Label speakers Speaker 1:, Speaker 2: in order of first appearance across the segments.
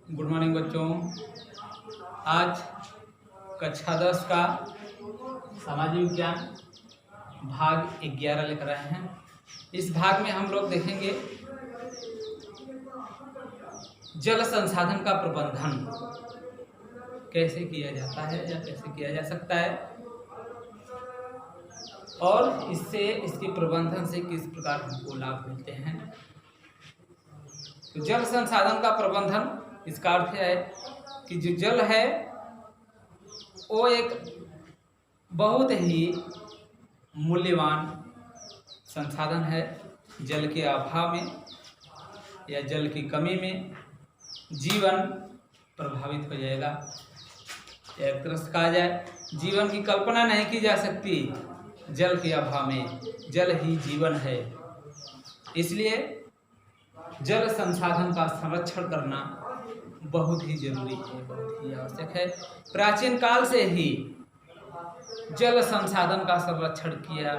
Speaker 1: Good morning बच्चों। आज कक्षा 10 का सामाजिक विज्ञान भाग 11 लेकर आए हैं। इस भाग में हम लोग देखेंगे जल संसाधन का प्रबंधन कैसे किया जाता है या कैसे किया जा सकता है और इसके प्रबंधन से किस प्रकार हमको लाभ मिलते हैं। तो जल संसाधन का प्रबंधन, इसका अर्थ है कि जो जल है वो एक बहुत ही मूल्यवान संसाधन है। जल के अभाव में या जल की कमी में जीवन प्रभावित हो जाएगा। एक तरह से कहा जाए, जीवन की कल्पना नहीं की जा सकती जल के अभाव में। जल ही जीवन है, इसलिए जल संसाधन का संरक्षण करना बहुत ही जरूरी है, बहुत ही आवश्यक है। प्राचीन काल से ही जल संसाधन का संरक्षण किया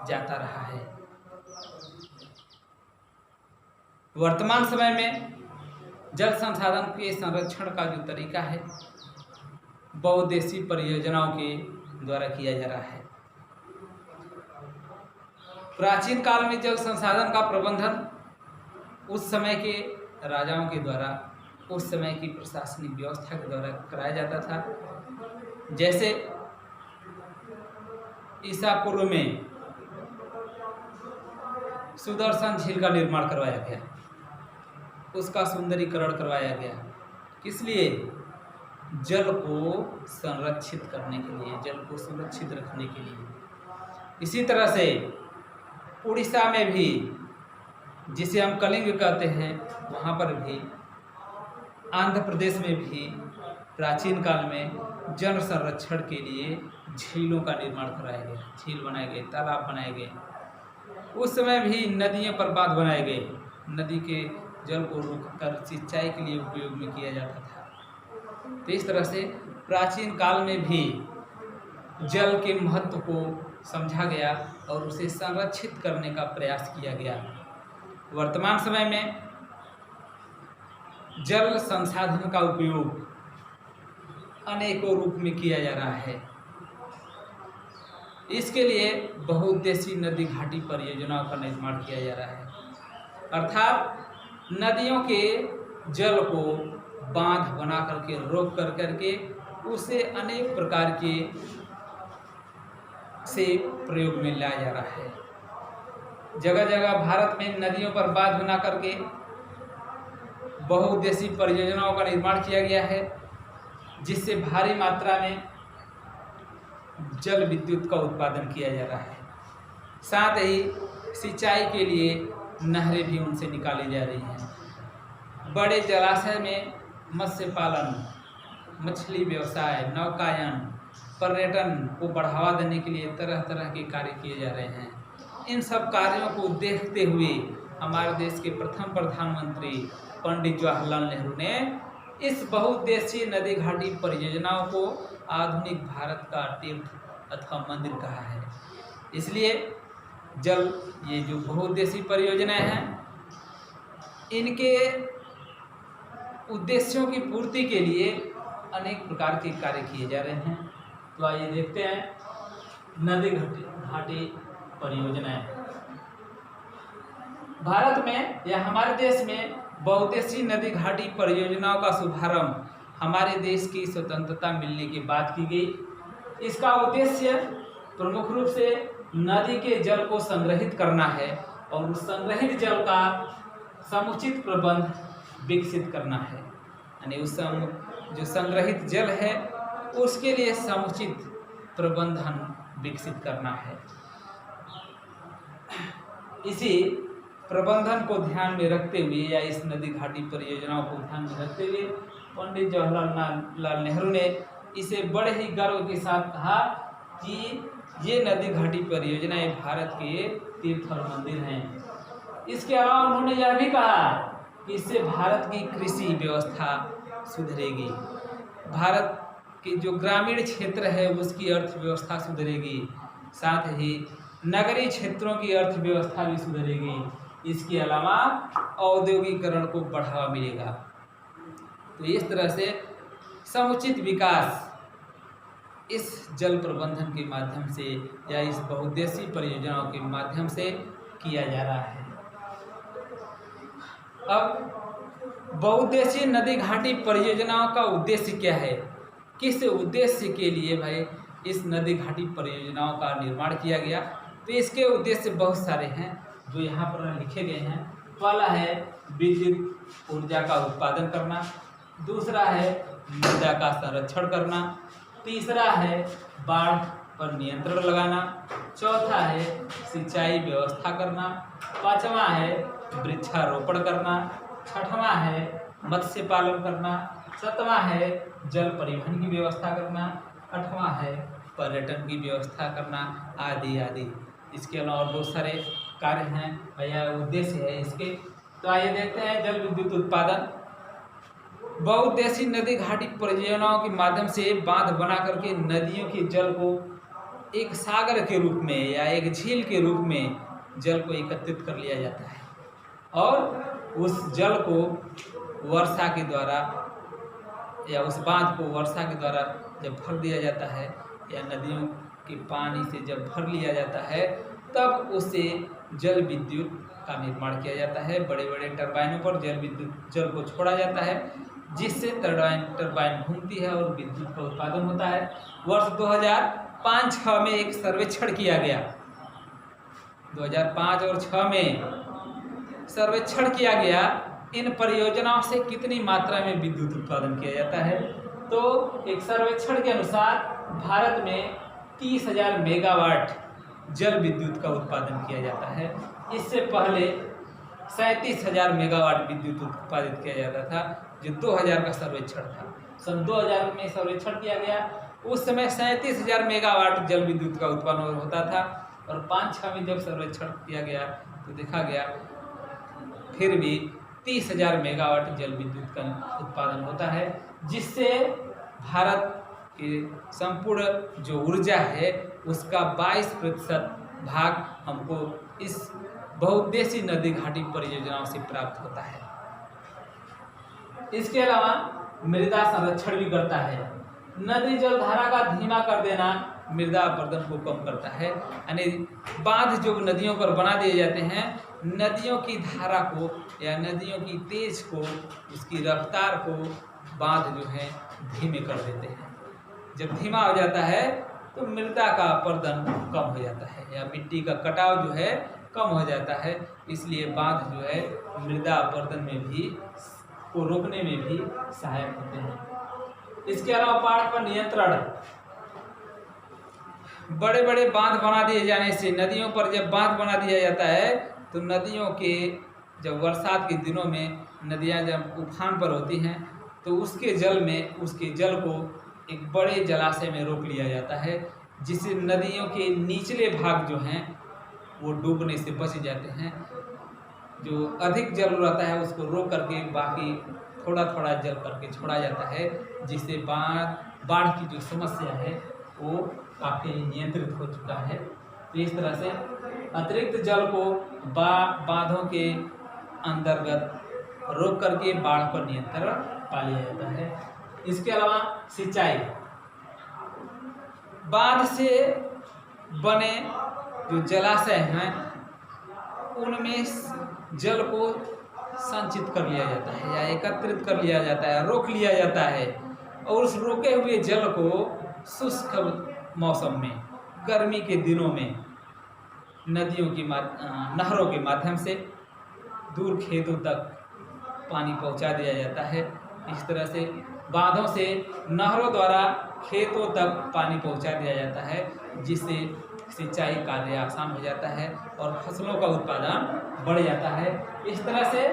Speaker 1: जाता रहा है। वर्तमान समय में जल संसाधन के संरक्षण का जो तरीका है बहुउद्देशीय परियोजनाओं के द्वारा किया जा रहा है। प्राचीन काल में जल संसाधन का प्रबंधन उस समय के राजाओं के द्वारा, उस समय की प्रशासनिक व्यवस्था के द्वारा कराया जाता था। जैसे ईसा पूर्व में सुदर्शन झील का निर्माण करवाया गया, उसका सुंदरीकरण करवाया गया। किस लिए? जल को संरक्षित करने के लिए, जल को सुरक्षित रखने के लिए। इसी तरह से उड़ीसा में भी, जिसे हम कलिंग कहते हैं, वहाँ पर भी, आंध्र प्रदेश में भी प्राचीन काल में जल संरक्षण के लिए झीलों का निर्माण कराया गया। झील बनाए गए, तालाब बनाए गए। उस समय भी नदियों पर बांध बनाए गए। नदी के जल को रोककर सिंचाई के लिए उपयोग में किया जाता था। तो इस तरह से प्राचीन काल में भी जल के महत्व को समझा गया और उसे संरक्षित करने का प्रयास किया गया। वर्तमान समय में जल संसाधन का उपयोग अनेकों रूप में किया जा रहा है। इसके लिए बहुउद्देशीय नदी घाटी परियोजनाओं का निर्माण किया जा रहा है। अर्थात नदियों के जल को बांध बना करके, रोक करके उसे अनेक प्रकार के से प्रयोग में लाया जा रहा है। जगह जगह भारत में नदियों पर बांध बना करके बहुउद्देशीय परियोजनाओं का निर्माण किया गया है, जिससे भारी मात्रा में जल विद्युत का उत्पादन किया जा रहा है। साथ ही सिंचाई के लिए नहरें भी उनसे निकाली जा रही हैं। बड़े जलाशय में मत्स्य पालन, मछली व्यवसाय, नौकायन, पर्यटन को बढ़ावा देने के लिए तरह तरह के कार्य किए जा रहे हैं। इन सब कार्यों को देखते हुए हमारे देश के प्रथम प्रधानमंत्री पंडित जवाहरलाल नेहरू ने इस बहुउद्देशीय नदी घाटी परियोजनाओं को आधुनिक भारत का तीर्थ अथवा मंदिर कहा है। इसलिए ये जो बहुउद्देशीय परियोजनाएं हैं, इनके उद्देश्यों की पूर्ति के लिए अनेक प्रकार के कार्य किए जा रहे हैं। तो आइए देखते हैं नदी घाटी परियोजनाएं। भारत में या हमारे देश में बहुउद्देशीय नदी घाटी परियोजनाओं का शुभारंभ हमारे देश की स्वतंत्रता मिलने के बाद की गई। इसका उद्देश्य प्रमुख रूप से नदी के जल को संग्रहित करना है और उस संग्रहित जल का समुचित प्रबंध विकसित करना है। यानी उस जो संग्रहित जल है उसके लिए समुचित प्रबंधन विकसित करना है। इसी प्रबंधन को ध्यान में रखते हुए या इस नदी घाटी परियोजनाओं को ध्यान में रखते हुए पंडित जवाहरलाल नेहरू ने इसे बड़े ही गर्व के साथ कहा कि ये नदी घाटी परियोजनाएं भारत के तीर्थ और मंदिर हैं। इसके अलावा उन्होंने यह भी कहा कि इससे भारत की कृषि व्यवस्था सुधरेगी, भारत के जो ग्रामीण क्षेत्र है उसकी अर्थव्यवस्था सुधरेगी, साथ ही नगरीय क्षेत्रों की अर्थव्यवस्था भी सुधरेगी। इसके अलावा औद्योगिकरण को बढ़ावा मिलेगा। तो इस तरह से समुचित विकास इस जल प्रबंधन के माध्यम से या इस बहुउद्देशीय परियोजनाओं के माध्यम से किया जा रहा है। अब बहुउद्देशीय नदी घाटी परियोजनाओं का उद्देश्य क्या है, किस उद्देश्य के लिए भाई इस नदी घाटी परियोजनाओं का निर्माण किया गया, तो इसके उद्देश्य बहुत सारे हैं जो यहाँ पर लिखे गए हैं। पहला है विद्युत ऊर्जा का उत्पादन करना, दूसरा है मृदा का संरक्षण करना, तीसरा है बाढ़ पर नियंत्रण लगाना, चौथा है सिंचाई व्यवस्था करना, पांचवा है वृक्षारोपण करना, छठवां है मत्स्य पालन करना, सातवां है जल परिवहन की व्यवस्था करना, आठवां है पर्यटन की व्यवस्था करना, आदि आदि। इसके अलावा और बहुत सारे कार्य हैं भैया, उद्देश्य है इसके। तो आइए देखते हैं जल विद्युत उत्पादन। बहुउद्देशीय नदी घाटी परियोजनाओं के माध्यम से बांध बना करके नदियों के जल को एक सागर के रूप में या एक झील के रूप में जल को एकत्रित कर लिया जाता है और उस जल को वर्षा के द्वारा या उस बांध को वर्षा के द्वारा जब भर दिया जाता है या नदियों के पानी से जब भर लिया जाता है तब उससे जल विद्युत का निर्माण किया जाता है। बड़े बड़े टरबाइनों पर जल विद्युत जल को छोड़ा जाता है जिससे टरबाइन घूमती है और विद्युत का उत्पादन होता है। वर्ष 2005-06 में एक सर्वेक्षण किया गया। 2005 और 6 में सर्वेक्षण किया गया इन परियोजनाओं से कितनी मात्रा में विद्युत उत्पादन किया जाता है। तो एक सर्वेक्षण के अनुसार भारत में 30,000 मेगावाट जल विद्युत का उत्पादन किया जाता है। इससे पहले 37,000 मेगावाट विद्युत उत्पादित किया जाता था, जो 2000 का सर्वेक्षण था। सन 2000 में सर्वेक्षण किया गया, उस समय 37,000 मेगावाट जल विद्युत का उत्पादन होता था और 5-6 में जब सर्वेक्षण किया गया तो देखा गया फिर भी 30,000 मेगावाट जल विद्युत का उत्पादन होता है, जिससे भारत की संपूर्ण जो ऊर्जा है उसका 22% भाग हमको इस बहुउद्देशीय नदी घाटी परियोजनाओं से प्राप्त होता है। इसके अलावा मृदा संरक्षण भी करता है। नदी जल धारा का धीमा कर देना मृदा अपरदन को कम करता है। यानी बांध जो नदियों पर बना दिए जाते हैं, नदियों की धारा को या नदियों की तेज को, उसकी रफ्तार को बांध जो है धीमे कर देते हैं। जब धीमा हो जाता है तो मृदा का अपरदन कम हो जाता है या मिट्टी का कटाव जो है कम हो जाता है। इसलिए बांध जो है मृदा अपरदन में भी को रोकने में भी सहायक होते हैं। इसके अलावा बाढ़ पर नियंत्रण, बड़े बड़े बांध बना दिए जाने से, नदियों पर जब बांध बना दिया जाता है तो नदियों के जब बरसात के दिनों में नदियां जब उफान पर होती हैं तो उसके जल को एक बड़े जलाशय में रोक लिया जाता है, जिससे नदियों के निचले भाग जो हैं वो डूबने से बच जाते हैं। जो अधिक जल रहता है उसको रोक करके बाकी थोड़ा थोड़ा जल करके छोड़ा जाता है, जिससे बाढ़ की जो समस्या है वो काफ़ी नियंत्रित हो चुका है। तो इस तरह से अतिरिक्त जल को बांधों के अंतर्गत रोक करके बाढ़ पर नियंत्रण पा लिया जाता है। इसके अलावा सिंचाई, बांध से बने जो जलाशय हैं उनमें जल को संचित कर लिया जाता है या एकत्रित कर लिया जाता है, रोक लिया जाता है और उस रोके हुए जल को शुष्क मौसम में, गर्मी के दिनों में नदियों की नहरों के माध्यम से दूर खेतों तक पानी पहुंचा दिया जाता है। इस तरह से बांधों से नहरों द्वारा खेतों तक पानी पहुंचा दिया जाता है, जिससे सिंचाई कार्य आसान हो जाता है और फसलों का उत्पादन बढ़ जाता है। इस तरह से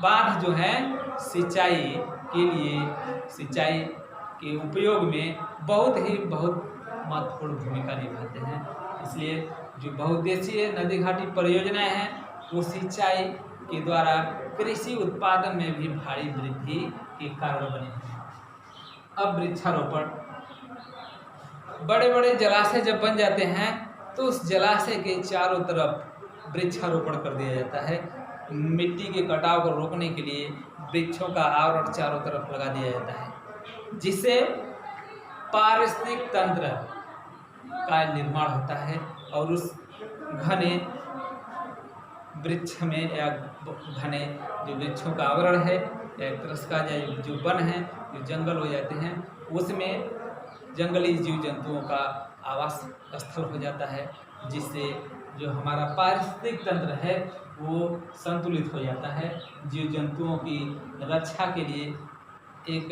Speaker 1: बांध जो है सिंचाई के उपयोग में बहुत महत्वपूर्ण भूमिका निभाते हैं। इसलिए जो बहुउद्देशीय नदी घाटी परियोजनाएं हैं वो सिंचाई के द्वारा कृषि उत्पादन में भी भारी वृद्धि के कारण बने हैं। अब वृक्षारोपण, बड़े बड़े जलाशय जब बन जाते हैं तो उस जलाशय के चारों तरफ वृक्षारोपण कर दिया जाता है, मिट्टी के कटाव को रोकने के लिए वृक्षों का आवरण चारों तरफ लगा दिया जाता है, जिससे पारिस्थितिक तंत्र का निर्माण होता है और उस घने वृक्ष में या घने जो वृक्षों का आवरण है या एक तरह का जो वन है, जो जंगल हो जाते हैं, उसमें जंगली जीव जंतुओं का आवास स्थल हो जाता है, जिससे जो हमारा पारिस्थितिक तंत्र है वो संतुलित हो जाता है। जीव जंतुओं की रक्षा के लिए एक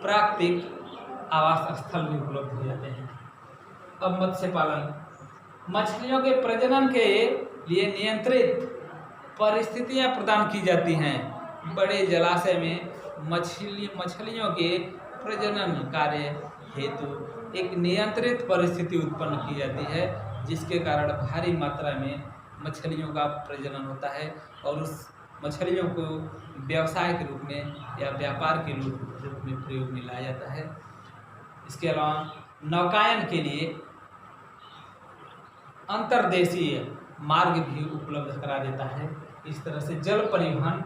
Speaker 1: प्राकृतिक आवास स्थल भी उपलब्ध हो जाते हैं। अब मत्स्य पालन, मछलियों के प्रजनन के लिए नियंत्रित परिस्थितियां प्रदान की जाती हैं। बड़े जलाशय में मछलियों के प्रजनन कार्य हेतु एक नियंत्रित परिस्थिति उत्पन्न की जाती है, जिसके कारण भारी मात्रा में मछलियों का प्रजनन होता है और उस मछलियों को व्यवसाय के रूप में या व्यापार के रूप में प्रयोग में लाया जाता है। इसके अलावा नौकायन के लिए अंतर्देशीय मार्ग भी उपलब्ध करा देता है। इस तरह से जल परिवहन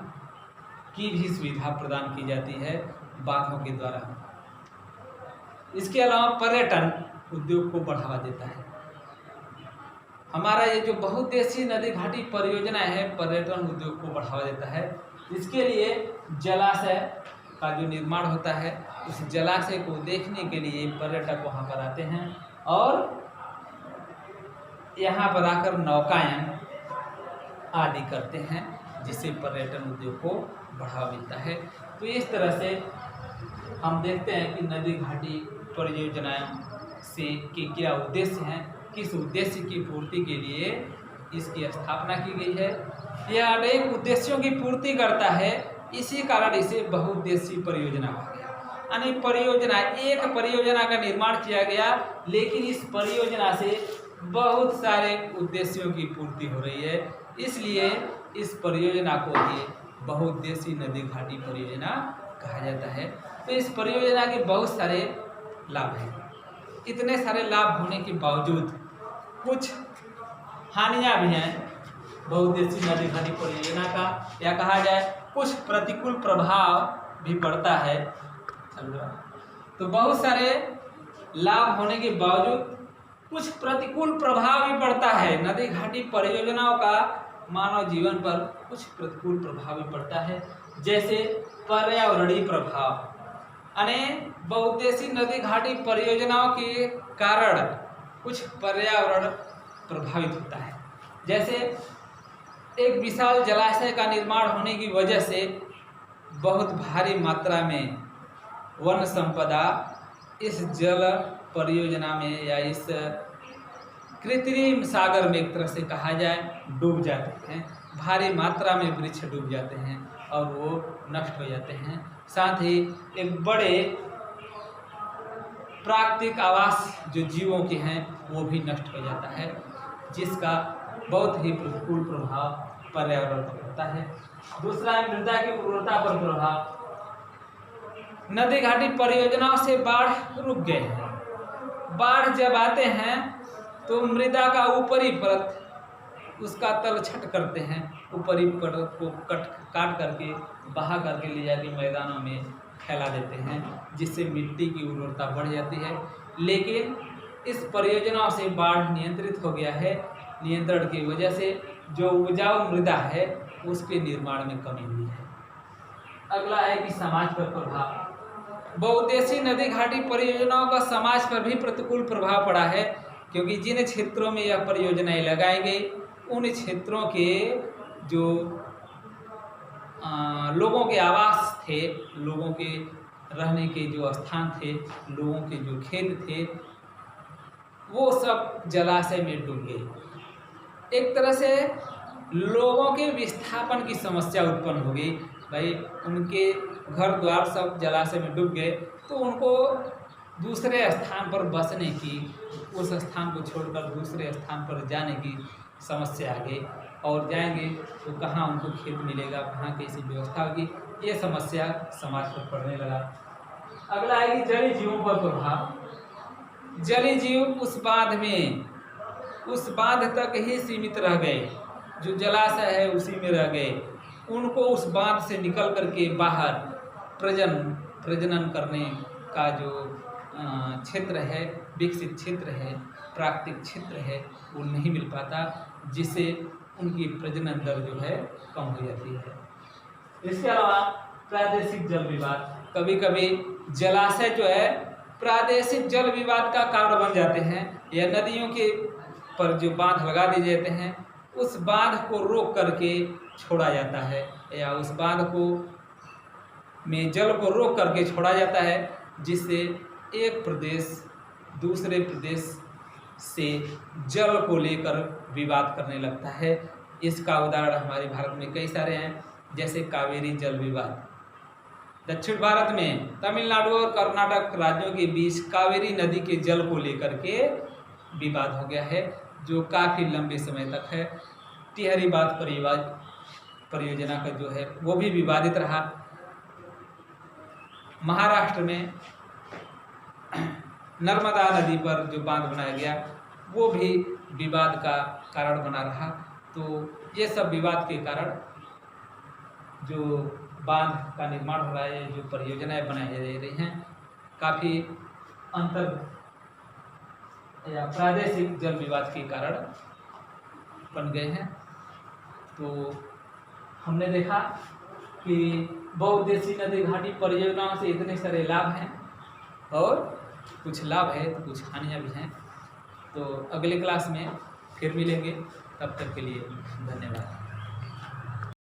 Speaker 1: की भी सुविधा प्रदान की जाती है बांधों के द्वारा। इसके अलावा पर्यटन उद्योग को बढ़ावा देता है। हमारा ये जो बहुउद्देशीय नदी घाटी परियोजना है, पर्यटन उद्योग को बढ़ावा देता है। इसके लिए जलाशय का जो निर्माण होता है, उस जलाशय को देखने के लिए पर्यटक वहाँ पर आते हैं और यहाँ पर आकर नौकायन आदि करते हैं, जिससे पर्यटन उद्योग को बढ़ावा मिलता है। तो इस तरह से हम देखते हैं कि नदी घाटी परियोजनाओं से के क्या उद्देश्य हैं, किस उद्देश्य की पूर्ति के लिए इसकी स्थापना की गई है। यह अनेक उद्देश्यों की पूर्ति करता है, इसी कारण इसे बहुउद्देशीय परियोजना कहा गया। यानी एक परियोजना का निर्माण किया गया, लेकिन इस परियोजना से बहुत सारे उद्देश्यों की पूर्ति हो रही है, इसलिए इस परियोजना को ही बहुउद्देशीय नदी घाटी परियोजना कहा जाता है। तो इस परियोजना के बहुत सारे लाभ हैं। इतने सारे लाभ होने के बावजूद कुछ हानियां भी हैं बहुउद्देशीय नदी घाटी परियोजना का, या कहा जाए कुछ प्रतिकूल प्रभाव भी पड़ता है। तो बहुत सारे लाभ होने के बावजूद कुछ प्रतिकूल प्रभाव भी पड़ता है। नदी घाटी परियोजनाओं का मानव जीवन पर कुछ प्रतिकूल प्रभाव भी पड़ता है, जैसे पर्यावरणीय प्रभाव। यानी बहुउद्देशीय नदी घाटी परियोजनाओं के कारण कुछ पर्यावरण प्रभावित होता है। जैसे एक विशाल जलाशय का निर्माण होने की वजह से बहुत भारी मात्रा में वन संपदा इस जल परियोजना में या इस कृत्रिम सागर में एक तरह से कहा जाए डूब जाते हैं। भारी मात्रा में वृक्ष डूब जाते हैं और वो नष्ट हो जाते हैं। साथ ही एक बड़े प्राकृतिक आवास जो जीवों के हैं वो भी नष्ट हो जाता है, जिसका बहुत ही प्रतिकूल प्रभाव पर्यावरण पर होता है। दूसरा है मृदा की उर्वरता पर प्रभाव। नदी घाटी परियोजनाओं से बाढ़ रुक गए हैं। बाढ़ जब आते हैं तो मृदा का ऊपरी परत उसका तलछट करते हैं, ऊपरी परत को काट करके बहा करके ले जाके मैदानों में फैला देते हैं, जिससे मिट्टी की उर्वरता बढ़ जाती है। लेकिन इस परियोजनाओं से बाढ़ नियंत्रित हो गया है। नियंत्रण की वजह से जो उपजाऊ मृदा है उसके निर्माण में कमी हुई है। अगला है कि समाज पर प्रभाव। बहुउद्देशीय नदी घाटी परियोजनाओं का समाज पर भी प्रतिकूल प्रभाव पड़ा है, क्योंकि जिन क्षेत्रों में यह परियोजनाएं लगाई गई उन क्षेत्रों के जो लोगों के आवास थे, लोगों के रहने के जो स्थान थे, लोगों के जो खेत थे, वो सब जलाशय में डूब गए। एक तरह से लोगों के विस्थापन की समस्या उत्पन्न हो गई। भाई उनके घर द्वार सब जलाशय में डूब गए, तो उनको दूसरे स्थान पर बसने की, उस स्थान को छोड़कर दूसरे स्थान पर जाने की समस्या आ गई। और जाएंगे तो कहाँ उनको खेत मिलेगा, कहाँ कैसी व्यवस्था होगी, ये समस्या समाज पर पड़ने लगा। अगला है कि जलीय जीवों पर प्रभाव। जलीय जीव उस बांध में, उस बांध तक ही सीमित रह गए, जो जलाशय है उसी में रह गए। उनको उस बांध से निकल करके बाहर प्रजनन करने का जो क्षेत्र है, विकसित क्षेत्र है, प्राकृतिक क्षेत्र है, वो नहीं मिल पाता, जिससे उनकी प्रजनन दर जो है कम हो जाती है। इसके अलावा प्रादेशिक जल विवाद, कभी कभी जलाशय जो है प्रादेशिक जल विवाद का कारण बन जाते हैं, या नदियों के पर जो बांध लगा दिए जाते हैं, उस बांध को रोक करके छोड़ा जाता है, या उस बांध को में जल को रोक करके छोड़ा जाता है, जिससे एक प्रदेश दूसरे प्रदेश से जल को लेकर विवाद करने लगता है। इसका उदाहरण हमारे भारत में कई सारे हैं, जैसे कावेरी जल विवाद। दक्षिण भारत में तमिलनाडु और कर्नाटक राज्यों के बीच कावेरी नदी के जल को लेकर के विवाद हो गया है, जो काफ़ी लंबे समय तक है। टिहरी बांध परियोजना का जो है वो भी विवादित रहा। महाराष्ट्र में नर्मदा नदी पर जो बांध बनाया गया वो भी विवाद का कारण बना रहा। तो ये सब विवाद के कारण जो बांध का निर्माण हो रहा है, जो परियोजनाएं बनाई जा रही हैं, काफ़ी अंतर या प्रादेशिक जल विवाद के कारण बन गए हैं। तो हमने देखा कि बहुउद्देशीय नदी घाटी परियोजनाओं से इतने सारे लाभ हैं, और कुछ लाभ है तो कुछ हानियाँ भी हैं। तो अगले क्लास में फिर मिलेंगे, तब तक के लिए धन्यवाद।